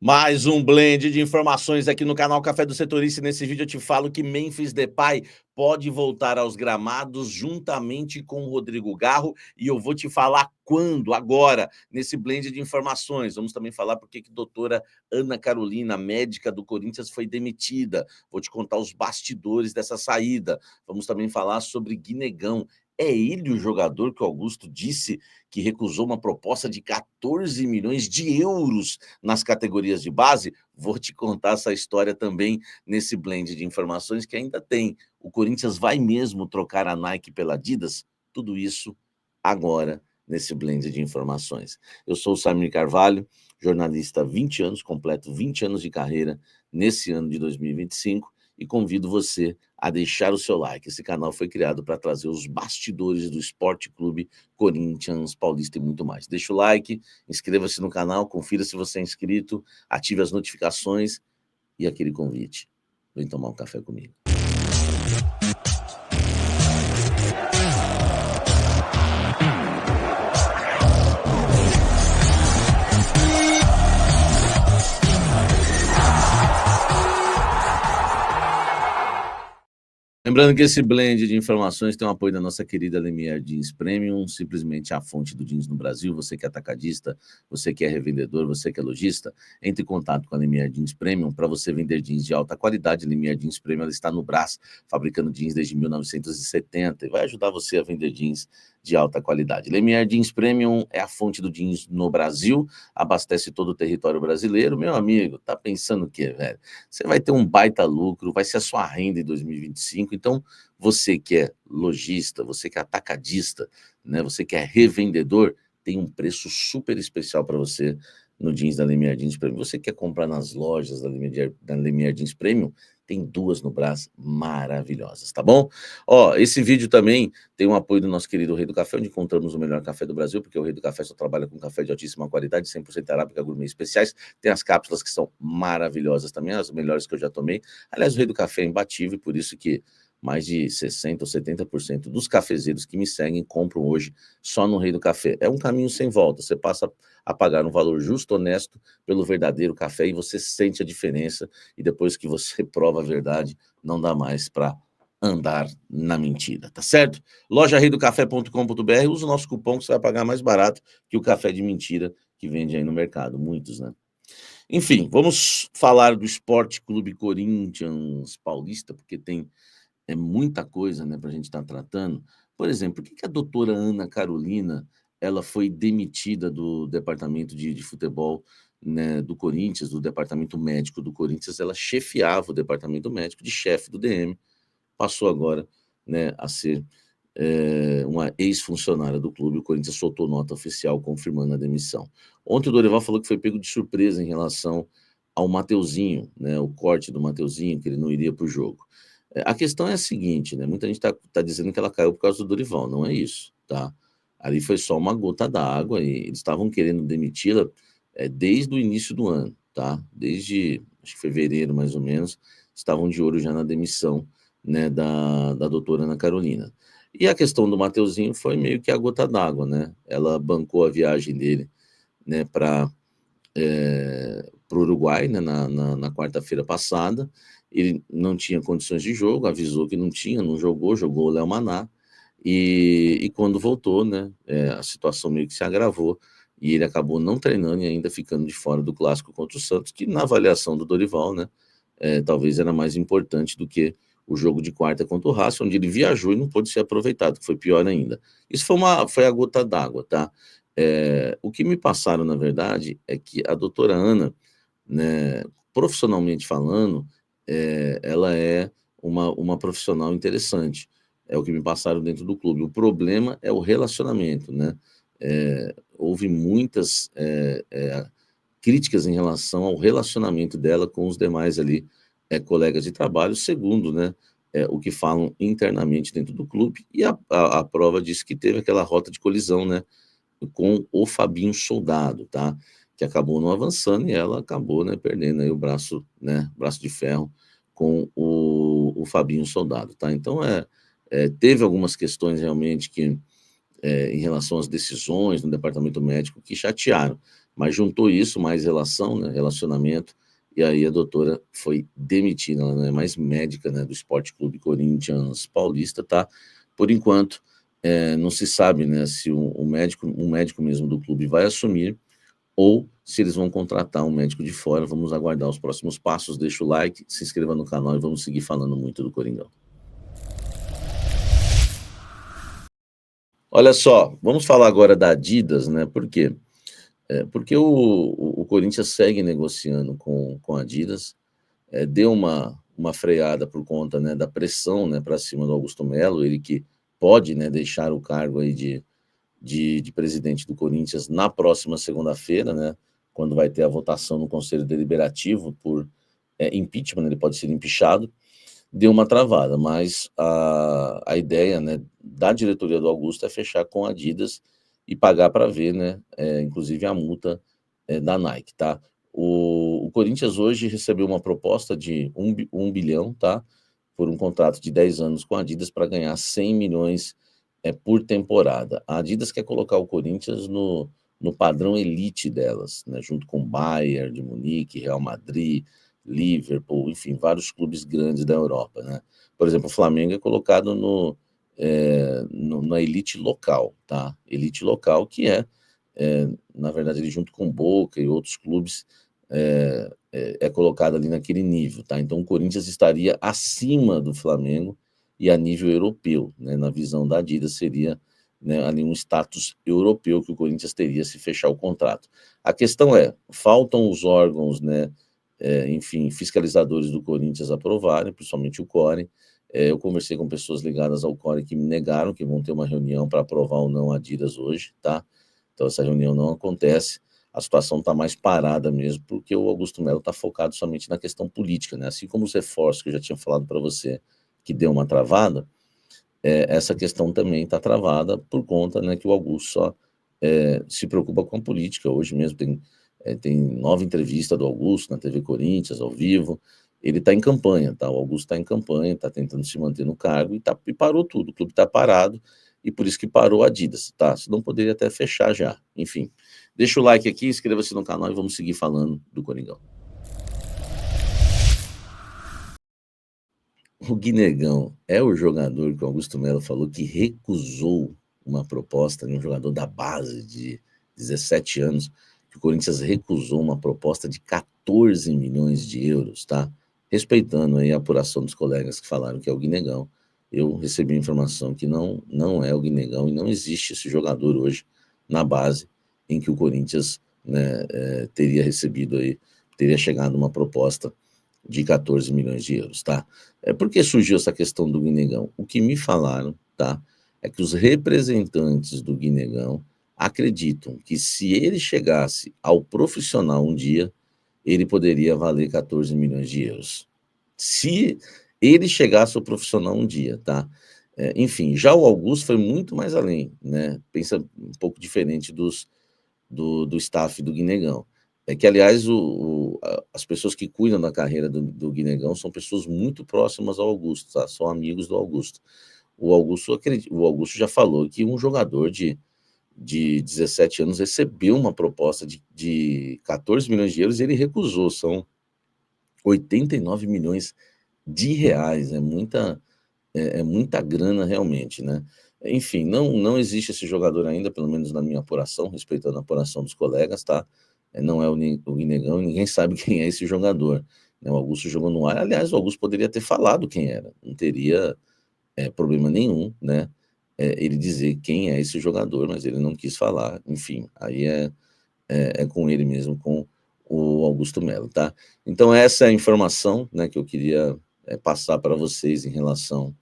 Mais um blend de informações aqui no canal Café do Setorista. Nesse vídeo eu te falo que Memphis Depay pode voltar aos gramados juntamente com o Rodrigo Garro, e eu vou te falar quando, agora, nesse blend de informações. Vamos também falar porque que a doutora Ana Carolina, médica do Corinthians, foi demitida. Vou te contar os bastidores dessa saída. Vamos também falar sobre Guinegão. É ele o jogador que o Augusto disse que recusou uma proposta de 14 milhões de euros nas categorias de base? Vou te contar essa história também nesse blend de informações que ainda tem. O Corinthians vai mesmo trocar a Nike pela Adidas? Tudo isso agora nesse blend de informações. Eu sou o Samir Carvalho, jornalista há 20 anos, completo 20 anos de carreira nesse ano de 2025, e convido você a deixar o seu like. Esse canal foi criado para trazer os bastidores do Esporte Clube Corinthians, Paulista e muito mais. Deixa o like, inscreva-se no canal, confira se você é inscrito, ative as notificações e aquele convite. Vem tomar um café comigo. Lembrando que esse blend de informações tem o apoio da nossa querida Lemier Jeans Premium, simplesmente a fonte do jeans no Brasil. Você que é atacadista, você que é revendedor, você que é lojista, entre em contato com a Lemier Jeans Premium para você vender jeans de alta qualidade. A Lemier Jeans Premium, ela está no Brás, fabricando jeans desde 1970 e vai ajudar você a vender jeans de alta qualidade. Lemier Jeans Premium é a fonte do jeans no Brasil, abastece todo o território brasileiro. Meu amigo, tá pensando o quê, velho? Você vai ter um baita lucro, vai ser a sua renda em 2025. Então, você que é lojista, você que é atacadista, né, você que é revendedor, tem um preço super especial para você no jeans da Lemier Jeans Premium. Você quer comprar nas lojas da Lemier Jeans Premium? Tem duas no Brás maravilhosas, tá bom? Ó, esse vídeo também tem o apoio do nosso querido Rei do Café, onde encontramos o melhor café do Brasil, porque o Rei do Café só trabalha com café de altíssima qualidade, 100% arábica, gourmet especiais. Tem as cápsulas que são maravilhosas também, as melhores que eu já tomei. Aliás, o Rei do Café é imbatível, e por isso que mais de 60% ou 70% dos cafezeiros que me seguem compram hoje só no Rei do Café. É um caminho sem volta, você passa a pagar um valor justo, honesto, pelo verdadeiro café, e você sente a diferença, e depois que você prova a verdade, não dá mais para andar na mentira, tá certo? lojareidocafé.com.br, usa o nosso cupom que você vai pagar mais barato que o café de mentira que vende aí no mercado, muitos, né? Enfim, vamos falar do Esporte Clube Corinthians Paulista, porque tem muita coisa, né, para a gente estar tratando. Por exemplo, por que que a doutora Ana Carolina, ela foi demitida do departamento de futebol, né, do Corinthians, do departamento médico do Corinthians? Ela chefiava o departamento médico de chefe do DM, passou agora, né, a ser uma ex-funcionária do clube. O Corinthians soltou nota oficial confirmando a demissão. Ontem o Dorival falou que foi pego de surpresa em relação ao Mateuzinho, né, o corte do Mateuzinho, que ele não iria para o jogo. A questão é a seguinte, né, muita gente está dizendo que ela caiu por causa do Dorival, não é isso, tá? Ali foi só uma gota d'água e eles estavam querendo demiti-la desde o início do ano, tá? Desde, acho que fevereiro, mais ou menos, estavam de olho já na demissão, né, da doutora Ana Carolina. E a questão do Mateuzinho foi meio que a gota d'água, né? Ela bancou a viagem dele, né, para o Uruguai, né, na quarta-feira passada. Ele não tinha condições de jogo, avisou que não tinha, não jogou, jogou o Léo Maná. E quando voltou, né, a situação meio que se agravou e ele acabou não treinando e ainda ficando de fora do clássico contra o Santos, que na avaliação do Dorival, né, talvez era mais importante do que o jogo de quarta contra o Racing, onde ele viajou e não pôde ser aproveitado, que foi pior ainda. Isso foi a gota d'água, tá? O que me passaram, na verdade, é que a doutora Ana, né, profissionalmente falando, ela é uma profissional interessante. É o que me passaram dentro do clube. O problema é o relacionamento, né? Houve muitas críticas em relação ao relacionamento dela com os demais ali, colegas de trabalho, segundo, né, o que falam internamente dentro do clube, e a prova diz que teve aquela rota de colisão, né, com o Fabinho Soldado, tá? Que acabou não avançando e ela acabou, né, perdendo aí o braço, né, braço de ferro com o Fabinho Soldado, tá? Então, teve algumas questões realmente que, em relação às decisões no departamento médico, que chatearam, Mas juntou isso, mais relação, né, relacionamento, e aí a doutora foi demitida, ela não é mais médica, né, do Esporte Clube Corinthians Paulista, tá? Por enquanto, não se sabe, né, se um médico mesmo do clube vai assumir, ou se eles vão contratar um médico de fora. Vamos aguardar os próximos passos, deixa o like, se inscreva no canal e vamos seguir falando muito do Coringão. Olha só, vamos falar agora da Adidas, né, por quê? Porque o Corinthians segue negociando com a Adidas, deu uma freada por conta, né, da pressão, né, para cima do Augusto Melo, ele que pode, né, deixar o cargo aí de presidente do Corinthians na próxima segunda-feira, né, quando vai ter a votação no Conselho Deliberativo por impeachment, ele pode ser empichado, deu uma travada, mas a ideia, né, da diretoria do Augusto é fechar com a Adidas e pagar para ver, né, inclusive a multa da Nike, tá? O Corinthians hoje recebeu uma proposta de 1 bilhão, tá? Por um contrato de 10 anos com a Adidas para ganhar 100 milhões por temporada. A Adidas quer colocar o Corinthians no padrão elite delas, né? Junto com Bayern de Munique, Real Madrid, Liverpool, enfim, vários clubes grandes da Europa, né? Por exemplo, o Flamengo é colocado na elite local, tá? Elite local que na verdade, ele junto com Boca e outros clubes é colocado ali naquele nível, tá? Então o Corinthians estaria acima do Flamengo e a nível europeu, né? Na visão da Adidas seria, né, ali um status europeu que o Corinthians teria se fechar o contrato. A questão faltam os órgãos, né, enfim, fiscalizadores do Corinthians aprovarem, principalmente o CORE. Eu conversei com pessoas ligadas ao CORE que me negaram que vão ter uma reunião para aprovar ou não a Adidas hoje, tá? Então essa reunião não acontece, a situação está mais parada mesmo, porque o Augusto Melo está focado somente na questão política, né? Assim como os reforços que eu já tinha falado para você, que deu uma travada, essa questão também está travada por conta, né, que o Augusto só se preocupa com a política. Hoje mesmo tem nova entrevista do Augusto na TV Corinthians, ao vivo. Ele está em campanha, tá? O Augusto está em campanha, está tentando se manter no cargo e parou tudo. O clube está parado e por isso que parou a Adidas, tá? Senão poderia até fechar já. Enfim, deixa o like aqui, inscreva-se no canal e vamos seguir falando do Coringão. O Guinegão é o jogador que o Augusto Melo falou que recusou uma proposta de um jogador da base de 17 anos, que o Corinthians recusou uma proposta de 14 milhões de euros, tá? Respeitando aí a apuração dos colegas que falaram que é o Guinegão, eu recebi a informação que não é o Guinegão e não existe esse jogador hoje na base em que o Corinthians, né, teria chegado uma proposta de 14 milhões de euros, tá? Por que surgiu essa questão do Guinegão? O que me falaram, tá, é que os representantes do Guinegão acreditam que se ele chegasse ao profissional um dia, ele poderia valer 14 milhões de euros. Se ele chegasse ao profissional um dia, tá? Enfim, já o Augusto foi muito mais além, né? Pensa um pouco diferente do staff do Guinegão. Que, aliás, as pessoas que cuidam da carreira do Guinegão são pessoas muito próximas ao Augusto, tá? São amigos do Augusto. O Augusto já falou que um jogador de 17 anos recebeu uma proposta de 14 milhões de euros e ele recusou. São 89 milhões de reais, muita grana realmente, né? Enfim, não existe esse jogador ainda, pelo menos na minha apuração, respeitando a apuração dos colegas, tá? Não é o Guinegão e ninguém sabe quem é esse jogador, né? O Augusto jogou no ar, aliás, o Augusto poderia ter falado quem era, não teria problema nenhum, né? Ele dizer quem é esse jogador, mas ele não quis falar, enfim, aí é com ele mesmo, com o Augusto Melo, tá? Então essa é a informação, né, que eu queria passar para vocês em relação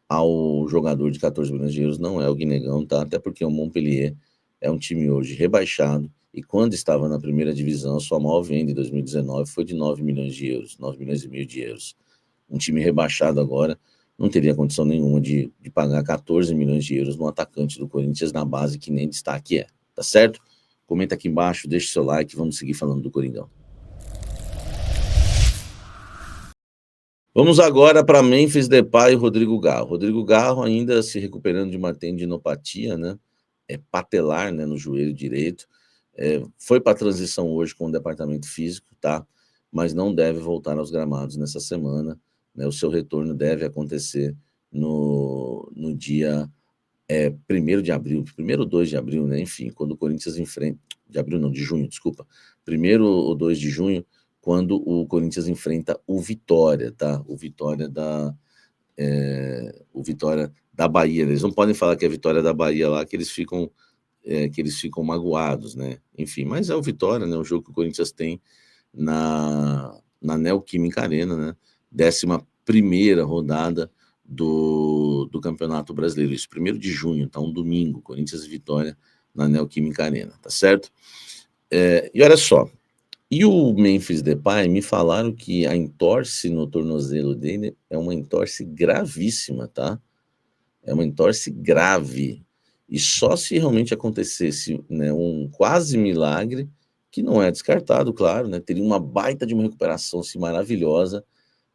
ao jogador de 14 milhões de euros, não é o Guinegão, tá? Até porque o Montpellier é um time hoje rebaixado e quando estava na primeira divisão, a sua maior venda em 2019 foi de 9 milhões de euros, 9 milhões e meio de euros. Um time rebaixado agora não teria condição nenhuma de pagar 14 milhões de euros no atacante do Corinthians na base que nem destaque tá certo? Comenta aqui embaixo, deixa o seu like, vamos seguir falando do Coringão. Vamos agora para Memphis Depay e Rodrigo Garro. Rodrigo Garro ainda se recuperando de uma tendinopatia, né? Patelar, né, no joelho direito. Foi para a transição hoje com o departamento físico, tá? Mas não deve voltar aos gramados nessa semana, né? O seu retorno deve acontecer no dia 1º de abril, 1º ou 2 de abril, né? Enfim, quando o Corinthians enfrenta... De abril não, de junho, desculpa. 1º ou 2 de junho, quando o Corinthians enfrenta o Vitória, tá? O Vitória da Bahia. Eles não podem falar que é Vitória da Bahia lá, que eles ficam magoados, né? Enfim, mas é o Vitória, né? O jogo que o Corinthians tem na Neoquímica Arena, né? 11ª rodada do Campeonato Brasileiro. Isso, 1º de junho, tá? Um domingo, Corinthians e Vitória na Neoquímica Arena, tá certo? E olha só, e o Memphis Depay me falaram que a entorse no tornozelo dele é uma entorse gravíssima, tá? É uma entorse grave. E só se realmente acontecesse, né, um quase milagre, que não é descartado, claro, né? Teria uma baita de uma recuperação assim, maravilhosa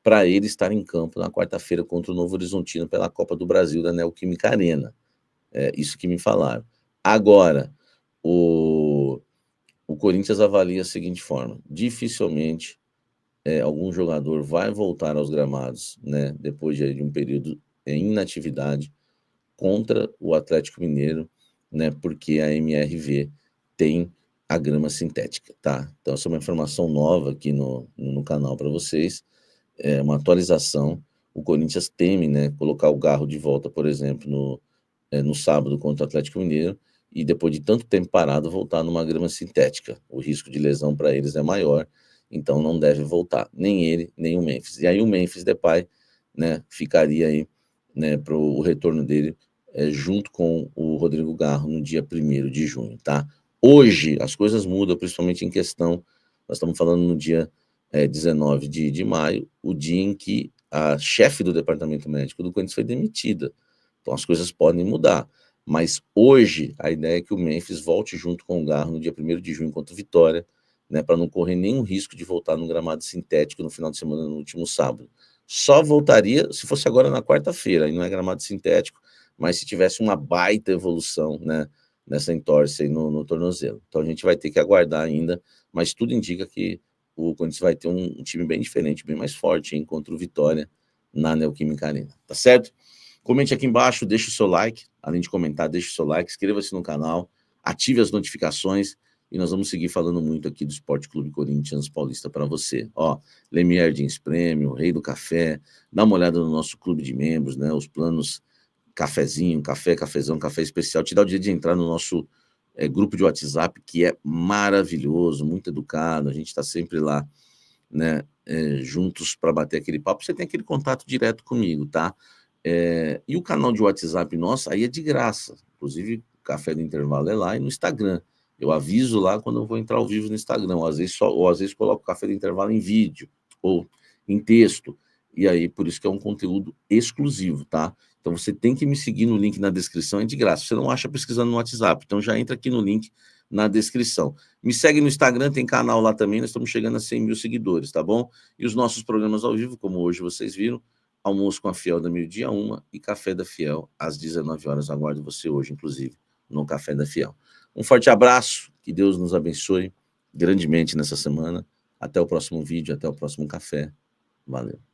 para ele estar em campo na quarta-feira contra o Novo Horizontino pela Copa do Brasil da Neoquímica Arena. Isso que me falaram. Agora, o Corinthians avalia a seguinte forma: dificilmente algum jogador vai voltar aos gramados, né, depois de um período em inatividade contra o Atlético Mineiro, né, porque a MRV tem a grama sintética, tá? Então, essa é uma informação nova aqui no canal para vocês, uma atualização. O Corinthians teme, né, colocar o Garro de volta, por exemplo, no sábado contra o Atlético Mineiro, e depois de tanto tempo parado, voltar numa grama sintética. O risco de lesão para eles é maior, então não deve voltar, nem ele, nem o Memphis. E aí o Memphis Depay, né, ficaria aí, né, para o retorno dele, junto com o Rodrigo Garro no dia 1º de junho, tá? Hoje as coisas mudam, principalmente em questão, nós estamos falando no dia 19 de maio, o dia em que a chefe do departamento médico do Corinthians foi demitida. Então as coisas podem mudar. Mas hoje a ideia é que o Memphis volte junto com o Garro no dia 1º de junho contra o Vitória, né, para não correr nenhum risco de voltar no gramado sintético no final de semana, no último sábado. Só voltaria se fosse agora na quarta-feira, aí não é gramado sintético, mas se tivesse uma baita evolução, né, nessa entorse aí no tornozelo. Então a gente vai ter que aguardar ainda, mas tudo indica que o Corinthians vai ter um time bem diferente, bem mais forte, hein, contra o Vitória na Neoquímica Arena, tá certo? Comente aqui embaixo, deixe o seu like, além de comentar, deixe o seu like, inscreva-se no canal, ative as notificações e nós vamos seguir falando muito aqui do Esporte Clube Corinthians Paulista para você. Ó, Lemier Jeans Premium, Rei do Café, dá uma olhada no nosso clube de membros, né, os planos cafezinho, café, cafezão, café especial, te dá o dia de entrar no nosso grupo de WhatsApp, que é maravilhoso, muito educado, a gente está sempre lá, né, juntos para bater aquele papo, você tem aquele contato direto comigo, tá? E o canal de WhatsApp nosso, aí é de graça, inclusive o Café do Intervalo é lá e no Instagram, eu aviso lá quando eu vou entrar ao vivo no Instagram, ou às vezes coloco o Café do Intervalo em vídeo, ou em texto, e aí por isso que é um conteúdo exclusivo, tá? Então você tem que me seguir no link na descrição, é de graça, você não acha pesquisando no WhatsApp, então já entra aqui no link na descrição. Me segue no Instagram, tem canal lá também, nós estamos chegando a 100 mil seguidores, tá bom? E os nossos programas ao vivo, como hoje vocês viram, almoço com a Fiel da meio-dia 1 e café da Fiel às 19 horas. Aguardo você hoje, inclusive, no Café da Fiel. Um forte abraço, que Deus nos abençoe grandemente nessa semana. Até o próximo vídeo, até o próximo café. Valeu.